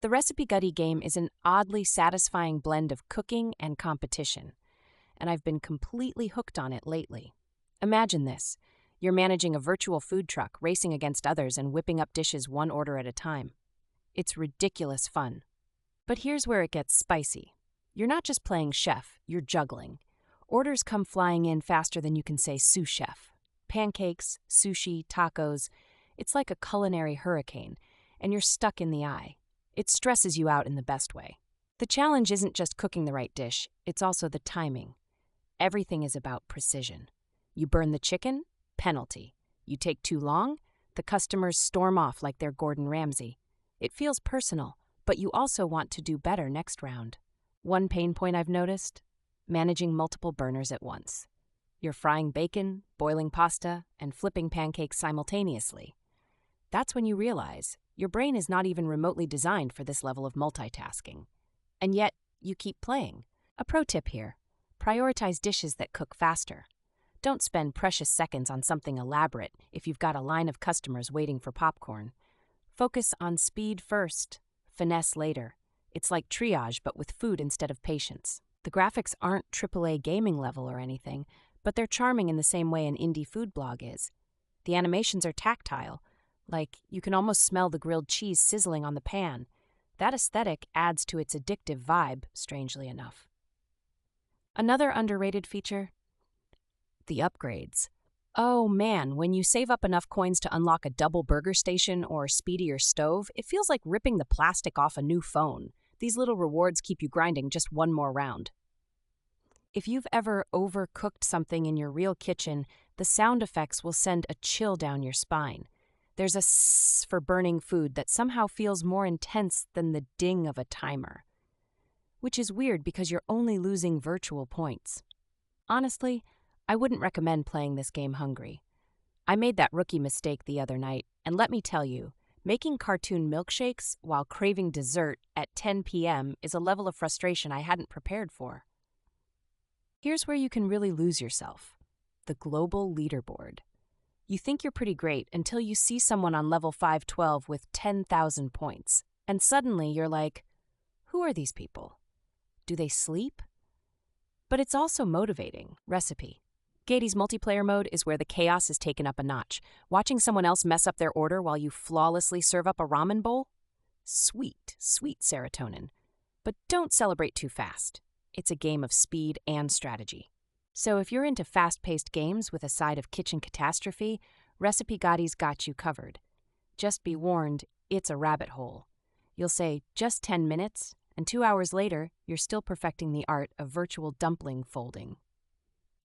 The Recipe Gadi game is an oddly satisfying blend of cooking and competition, and I've been completely hooked on it lately. Imagine this. You're managing a virtual food truck, racing against others and whipping up dishes one order at a time. It's ridiculous fun. But here's where it gets spicy. You're not just playing chef, you're juggling. Orders come flying in faster than you can say sous chef. Pancakes, sushi, tacos. It's like a culinary hurricane, and you're stuck in the eye. It stresses you out in the best way. The challenge isn't just cooking the right dish, it's also the timing. Everything is about precision. You burn the chicken? Penalty. You take too long? The customers storm off like they're Gordon Ramsay. It feels personal, but you also want to do better next round. One pain point I've noticed? Managing multiple burners at once. You're frying bacon, boiling pasta, and flipping pancakes simultaneously. That's when you realize your brain is not even remotely designed for this level of multitasking. And yet, you keep playing. A pro tip here: prioritize dishes that cook faster. Don't spend precious seconds on something elaborate if you've got a line of customers waiting for popcorn. Focus on speed first, finesse later. It's like triage, but with food instead of patience. The graphics aren't AAA gaming level or anything, but they're charming in the same way an indie food blog is. The animations are tactile, like you can almost smell the grilled cheese sizzling on the pan. That aesthetic adds to its addictive vibe, strangely enough. Another underrated feature? The upgrades. Oh man, when you save up enough coins to unlock a double burger station or speedier stove, it feels like ripping the plastic off a new phone. These little rewards keep you grinding just one more round. If you've ever overcooked something in your real kitchen, the sound effects will send a chill down your spine. There's a sss for burning food that somehow feels more intense than the ding of a timer. Which is weird because you're only losing virtual points. Honestly, I wouldn't recommend playing this game hungry. I made that rookie mistake the other night, and let me tell you, making cartoon milkshakes while craving dessert at 10 p.m. is a level of frustration I hadn't prepared for. Here's where you can really lose yourself: the global leaderboard. You think you're pretty great until you see someone on level 512 with 10,000 points, and suddenly you're like, who are these people? Do they sleep? But it's also motivating. Recipe Gadi's multiplayer mode is where the chaos is taken up a notch. Watching someone else mess up their order while you flawlessly serve up a ramen bowl? Sweet, sweet serotonin. But don't celebrate too fast. It's a game of speed and strategy. So if you're into fast-paced games with a side of kitchen catastrophe, Recipe Gadi's got you covered. Just be warned, it's a rabbit hole. You'll say, just 10 minutes, and 2 hours later, you're still perfecting the art of virtual dumpling folding.